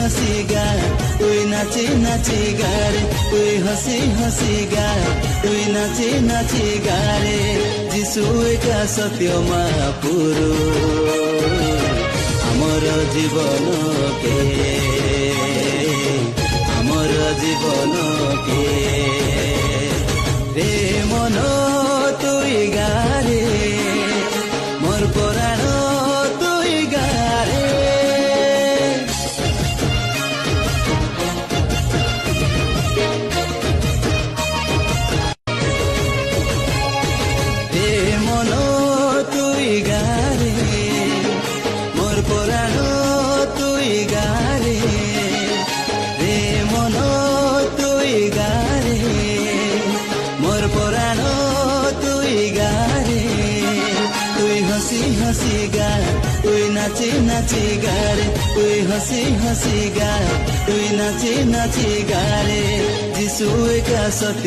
हसी गा তুই নাচি নাচি গারে তুই হসি হসি গা তুই নাচি নাচি গারে যিশু একা সত্য মহাপুরু আমার জীবনকে আমার জীবনকে রে মন তুই গারে মোর পরাণ তুই গারে রে মন তুই গারে মোর পরাণ তুই গারে রে মন তুই গারে মোর পরাণ তুই গারে তুই হসি হসি গা তুই নাচি নাচি গারে তুই হসি হসি গা তুই নাচি নাচি গারে যিশু একা সত্য